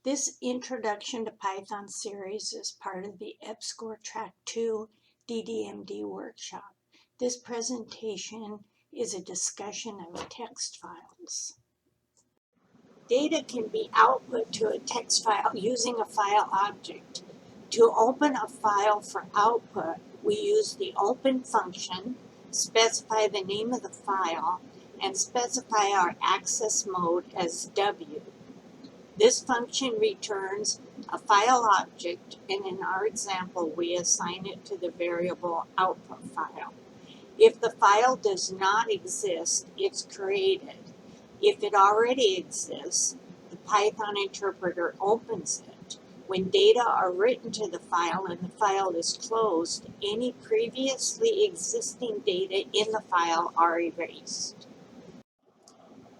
This Introduction to Python series is part of the EPSCoR Track 2 DDMD workshop. This presentation is a discussion of text files. Data can be output to a text file using a file object. To open a file for output, we use the open function, specify the name of the file, and specify our access mode as W. This function returns a file object, and in our example, we assign it to the variable output file. If the file does not exist, it's created. If it already exists, the Python interpreter opens it. When data are written to the file and the file is closed, any previously existing data in the file are erased.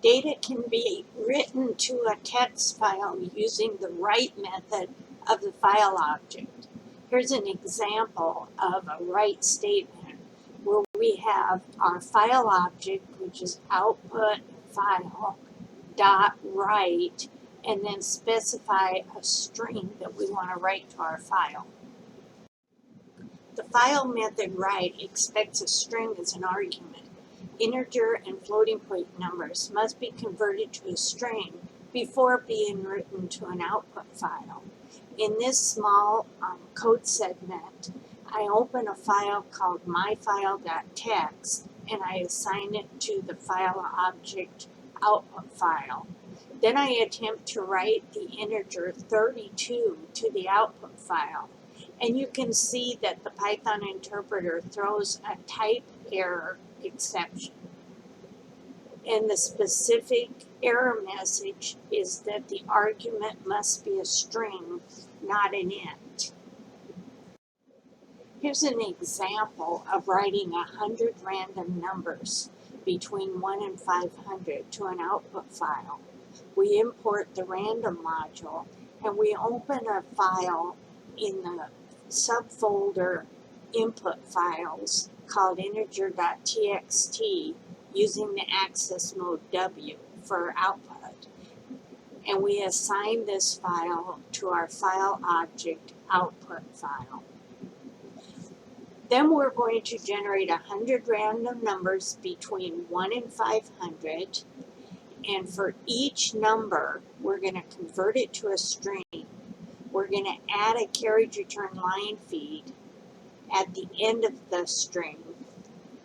Data can be written to a text file using the write method of the file object. Here's an example of a write statement where we have our file object, which is output file dot write, and then specify a string that we want to write to our file. The file method write expects a string as an argument. Integer and floating point numbers must be converted to a string before being written to an output file. In this small code segment, I open a file called myfile.txt and I assign it to the file object output file. Then I attempt to write the integer 32 to the output file. And you can see that the Python interpreter throws a type error exception. And the specific error message is that the argument must be a string, not an int. Here's an example of writing 100 random numbers between 1 and 500 to an output file. We import the random module and we open a file in the subfolder input files called integer.txt using the access mode W for output. And we assign this file to our file object output file. Then we're going to generate 100 random numbers between 1 and 500. And for each number, we're going to convert it to a string. We're going to add a carriage return line feed at the end of the string,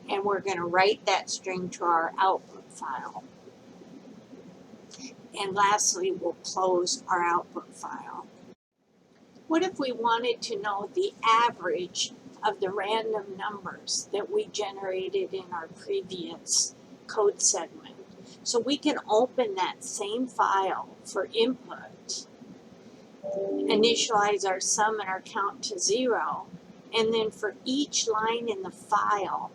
and we're going to write that string to our output file. And lastly, we'll close our output file. What if we wanted to know the average of the random numbers that we generated in our previous code segment? So we can open that same file for input, initialize our sum and our count to 0, and then for each line in the file,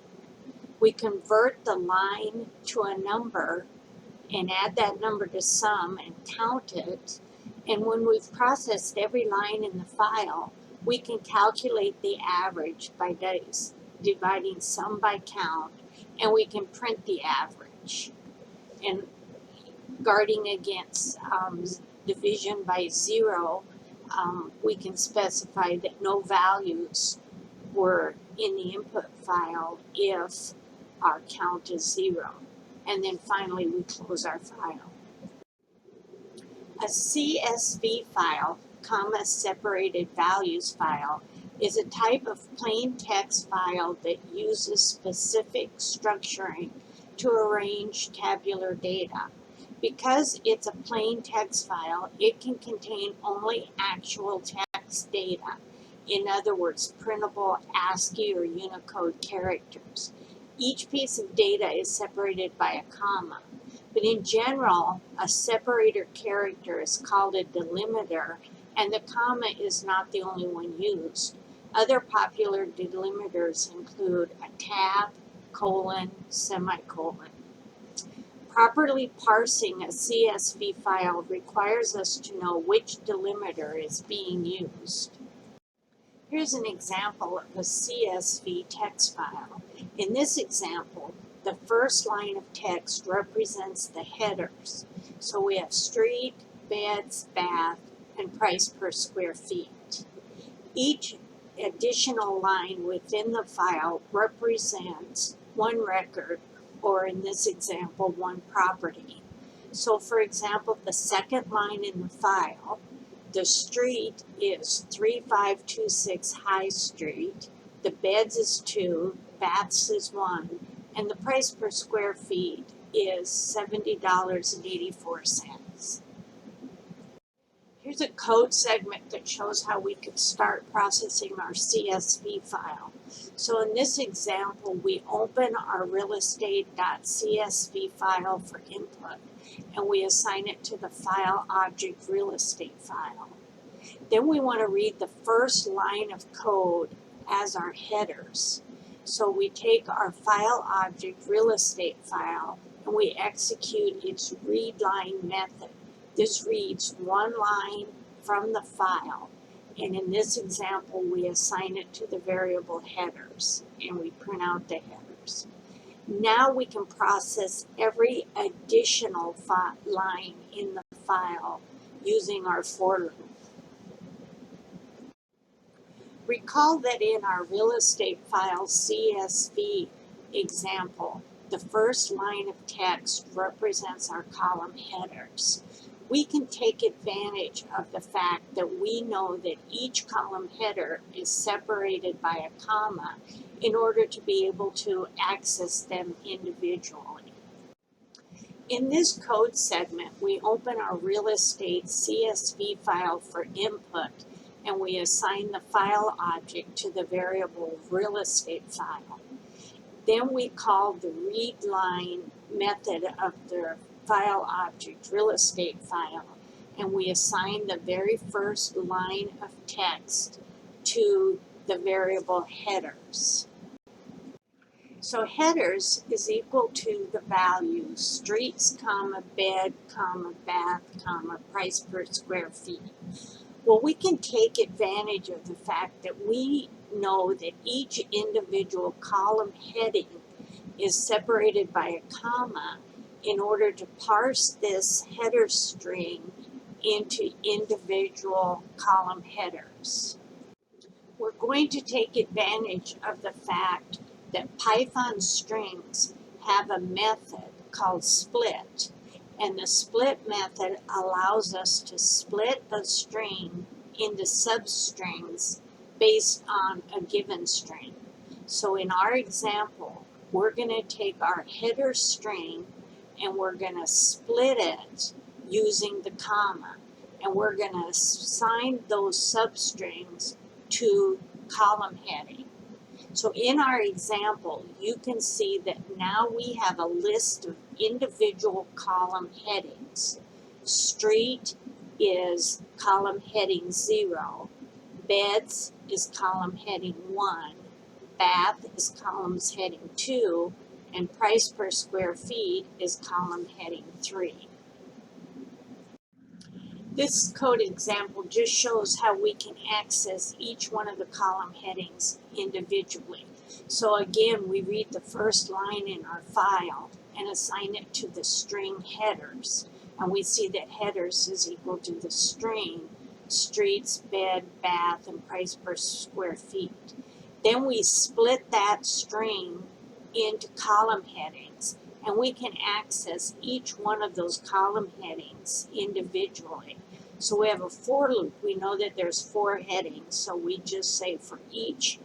we convert the line to a number and add that number to sum and count it. And when we've processed every line in the file, we can calculate the average by dividing sum by count, and we can print the average. And guarding against division by 0, we can specify that no values were in the input file if our count is 0. And then finally, we close our file. A CSV file, comma separated values file, is a type of plain text file that uses specific structuring to arrange tabular data. Because it's a plain text file, it can contain only actual text data. In other words, printable ASCII or Unicode characters. Each piece of data is separated by a comma. But in general, a separator character is called a delimiter, and the comma is not the only one used. Other popular delimiters include a tab, colon, semicolon. Properly parsing a CSV file requires us to know which delimiter is being used. Here's an example of a CSV text file. In this example, the first line of text represents the headers. So we have street, beds, bath, and price per square feet. Each additional line within the file represents one record, or in this example, one property. So for example, the second line in the file, the street is 3526 High Street, the beds is 2, baths is 1, and the price per square feet is $70.84. Here's a code segment that shows how we could start processing our CSV file. So in this example, we open our realestate.csv file for input, and we assign it to the file object real estate file. Then we want to read the first line of code as our headers. So we take our file object real estate file and we execute its read line method. This reads one line from the file, and in this example we assign it to the variable headers and we print out the headers. Now we can process every additional line in the file using our for loop. Recall that in our real estate file CSV example, the first line of text represents our column headers. We can take advantage of the fact that we know that each column header is separated by a comma in order to be able to access them individually. In this code segment, we open our real estate CSV file for input and we assign the file object to the variable real estate file. Then we call the read line method of the file object real estate file, and we assign the very first line of text to the variable headers. So headers is equal to the value streets, comma, bed, comma, bath, comma, price per square feet. Well, we can take advantage of the fact that we know that each individual column heading is separated by a comma in order to parse this header string into individual column headers. We're going to take advantage of the fact that Python strings have a method called split, and the split method allows us to split a string into substrings based on a given string. So in our example, we're going to take our header string and we're going to split it using the comma, and we're going to assign those substrings to column heading. So in our example, you can see that now we have a list of individual column headings. Street is column heading 0, beds is column heading 1, bath is columns heading 2, and price per square feet is column heading 3. This code example just shows how we can access each one of the column headings individually. So again, we read the first line in our file and assign it to the string headers. And we see that headers is equal to the string streets, bed, bath, and price per square feet. Then we split that string into column headings, and we can access each one of those column headings individually. So we have a for loop. We know that there's 4 headings, so we just say for each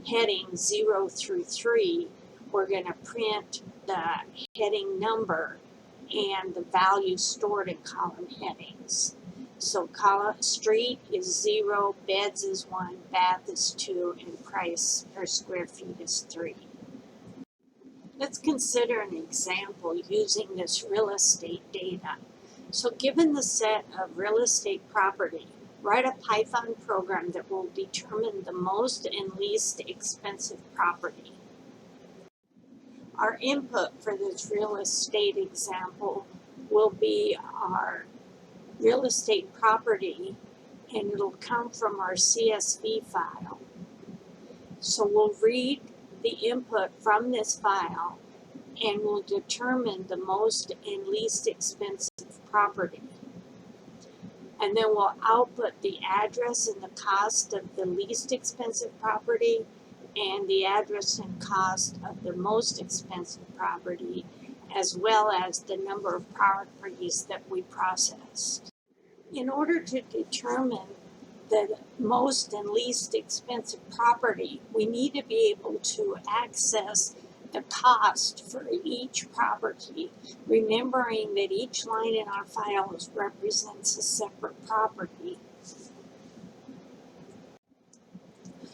heading 0 through 3, we're going to print the heading number and the value stored in column headings. So street is 0, beds is 1, bath is 2, and price per square feet is 3. Let's consider an example using this real estate data. So given the set of real estate property, write a Python program that will determine the most and least expensive property. Our input for this real estate example will be our real estate property, and it'll come from our CSV file. So we'll read the input from this file and we'll determine the most and least expensive property. and then we'll output the address and the cost of the least expensive property and the address and cost of the most expensive property, as well as the number of properties that we processed. In order to determine the most and least expensive property, we need to be able to access the cost for each property, remembering that each line in our files represents a separate property.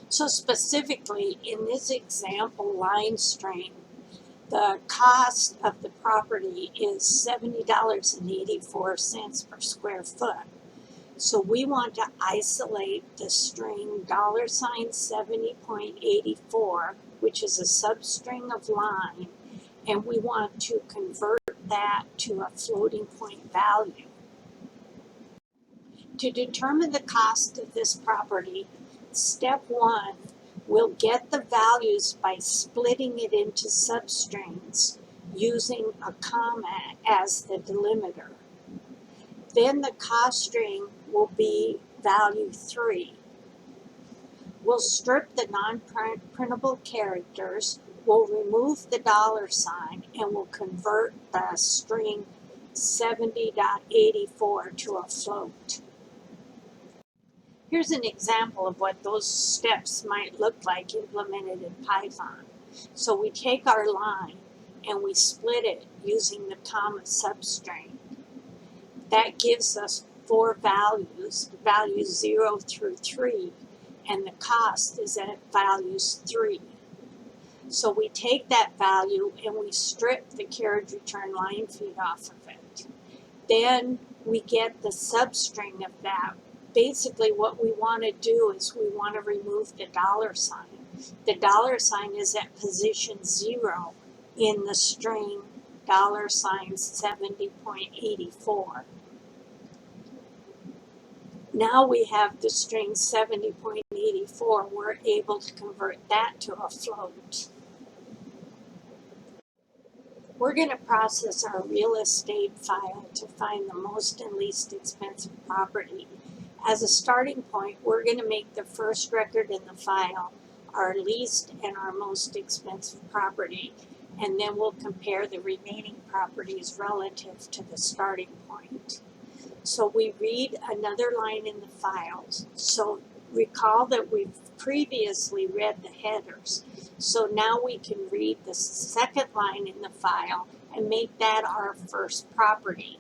So specifically, in this example line string, the cost of the property is $70.84 per square foot. So we want to isolate the string $70.84, which is a substring of line, and we want to convert that to a floating point value. To determine the cost of this property, step one, we'll get the values by splitting it into substrings using a comma as the delimiter. Then the cost string will be value 3. We'll strip the non-printable characters, we'll remove the $, and we'll convert the string 70.84 to a float. Here's an example of what those steps might look like implemented in Python. So we take our line and we split it using the comma substring. That gives us 4 values, values 0 through 3, and the cost is at values 3. So we take that value and we strip the carriage return line feed off of it. Then we get the substring of that. Basically what we want to do is we want to remove the $. The $, is at position 0 in the string $70.84. Now we have the string 70.84, we're able to convert that to a float. We're going to process our real estate file to find the most and least expensive property. As a starting point, we're going to make the first record in the file our least and our most expensive property, and then we'll compare the remaining properties relative to the starting point. So we read another line in the files. So recall that we've previously read the headers. So now we can read the second line in the file and make that our first property.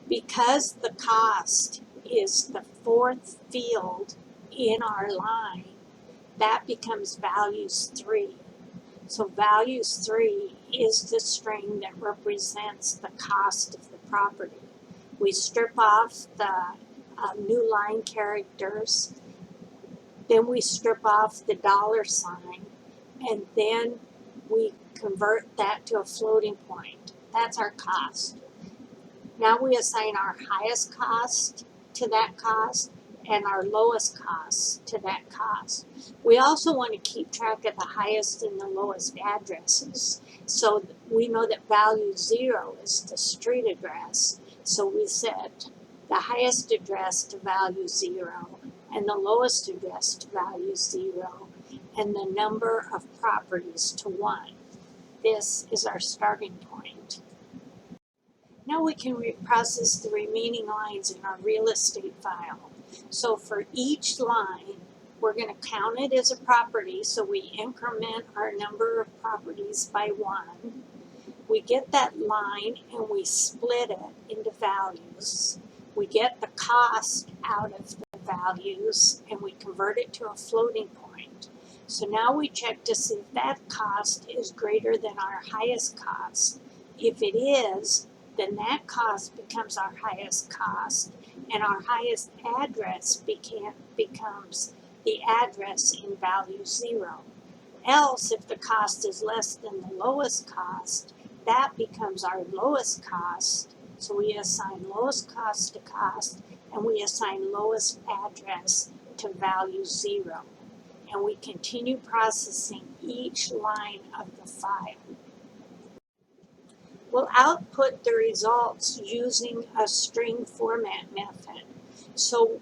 Because the cost is the 4th field in our line, that becomes values 3. So values 3 is the string that represents the cost of the property. We strip off the new line characters, then we strip off the $, and then we convert that to a floating point. That's our cost. Now we assign our highest cost to that cost and our lowest cost to that cost. We also want to keep track of the highest and the lowest addresses. So we know that value 0 is the street address. So we set the highest address to value 0 and the lowest address to value 0 and the number of properties to 1. This is our starting point. Now we can process the remaining lines in our real estate file. So for each line, we're going to count it as a property, so we increment our number of properties by 1. We get that line and we split it into values. We get the cost out of the values and we convert it to a floating point. So now we check to see if that cost is greater than our highest cost. If it is, then that cost becomes our highest cost, and our highest address becomes the address in value 0. Else, if the cost is less than the lowest cost, that becomes our lowest cost. So we assign lowest cost to cost, and we assign lowest address to value 0. And we continue processing each line of the file. We'll output the results using a string format method. So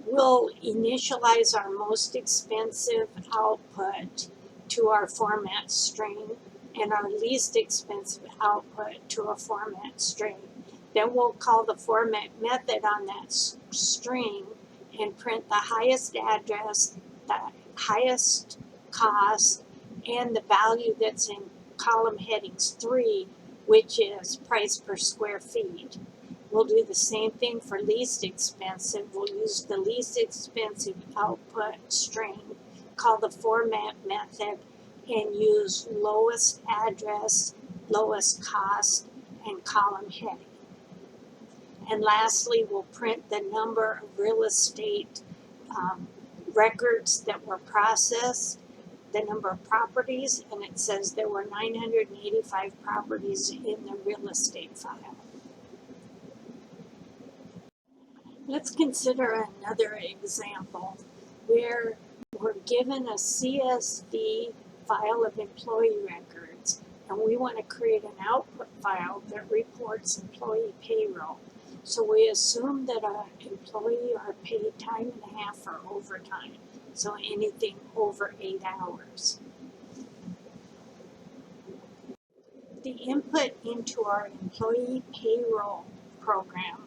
we'll initialize our most expensive output to our format string and our least expensive output to a format string. Then we'll call the format method on that string and print the highest address, the highest cost, and the value that's in column headings 3, which is price per square feet. We'll do the same thing for least expensive. We'll use the least expensive output string, call the format method, and use lowest address, lowest cost, and column heading. And lastly, we'll print the number of real estate records that were processed, the number of properties, and it says there were 985 properties in the real estate file. Let's consider another example where we're given a CSV file of employee records and we want to create an output file that reports employee payroll. So we assume that an employee are paid time and a half for overtime, so anything over 8 hours. The input into our employee payroll program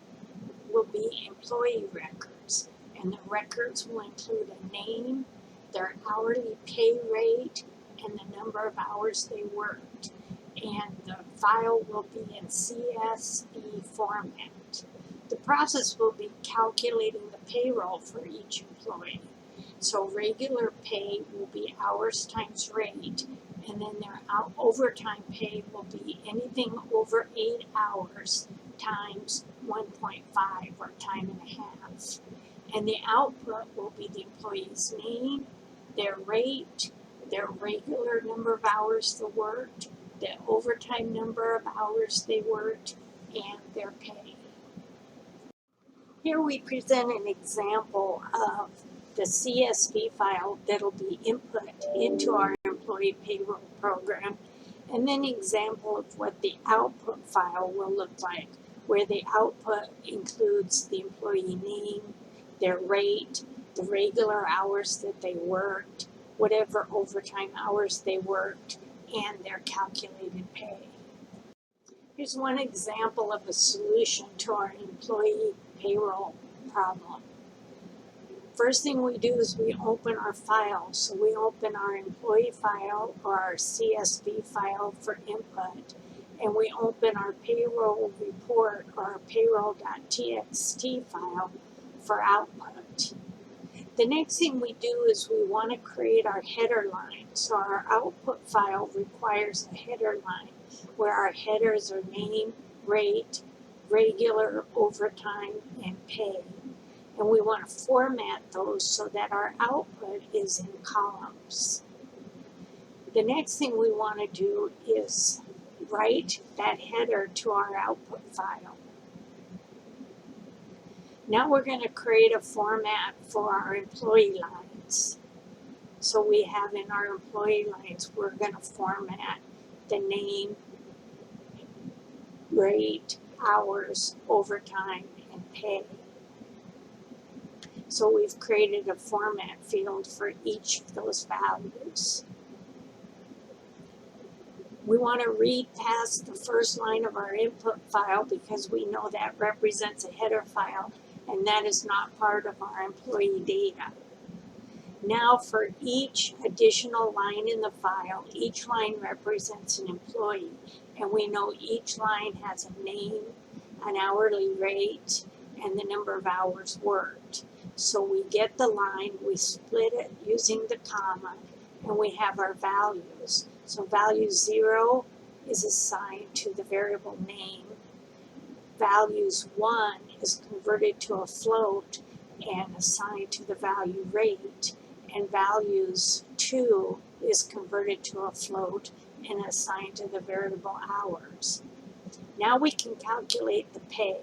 will be employee records, and the records will include a name, their hourly pay rate, and the number of hours they worked. And the file will be in CSV format. The process will be calculating the payroll for each employee. So regular pay will be hours times rate, and then their overtime pay will be anything over 8 hours times 1.5 or time and a half. And the output will be the employee's name, their rate, their regular number of hours they worked, the overtime number of hours they worked, and their pay. Here we present an example of the CSV file that'll be input into our employee payroll program, and then an example of what the output file will look like, where the output includes the employee name, their rate, the regular hours that they worked, whatever overtime hours they worked, and their calculated pay. Here's one example of a solution to our employee payroll problem. First thing we do is we open our file. So we open our employee file or our CSV file for input, and we open our payroll report or our payroll.txt file for output. The next thing we do is we want to create our header line. So our output file requires a header line where our headers are name, rate, regular, overtime, and pay. And we want to format those so that our output is in columns. The next thing we want to do is write that header to our output file. Now we're going to create a format for our employee lines. So we have in our employee lines, we're going to format the name, rate, hours, overtime, and pay. So we've created a format field for each of those values. We want to read past the first line of our input file because we know that represents a header file, and that is not part of our employee data. Now for each additional line in the file, each line represents an employee, and we know each line has a name, an hourly rate, and the number of hours worked. So we get the line, we split it using the comma, and we have our values. So value 0 is assigned to the variable name. Values 1 is converted to a float and assigned to the value rate. And values 2 is converted to a float and assigned to the variable hours. Now we can calculate the pay.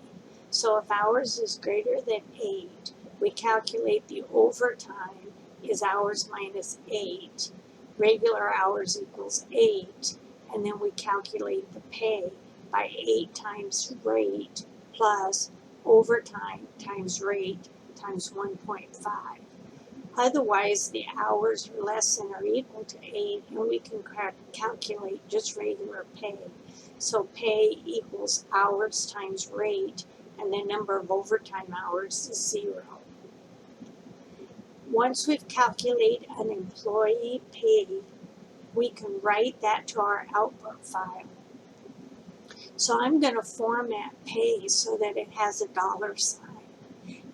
So if hours is greater than 8, we calculate the overtime is hours minus 8. Regular hours equals 8. And then we calculate the pay, by 8 times rate plus overtime times rate times 1.5. Otherwise, the hours are less than or equal to 8, and we can calculate just regular pay. So pay equals hours times rate, and the number of overtime hours is 0. Once we've calculated an employee pay, we can write that to our output file. So I'm going to format pay so that it has a dollar sign.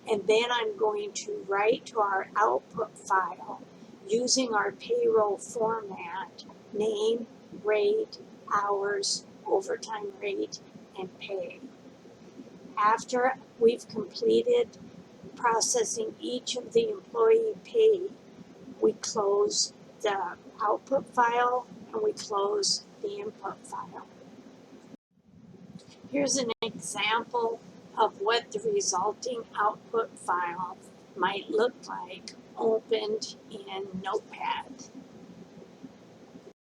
And then I'm going to write to our output file using our payroll format, name, rate, hours, overtime rate, and pay. After we've completed processing each of the employee pay, we close the output file and we close the input file. Here's an example of what the resulting output file might look like opened in Notepad.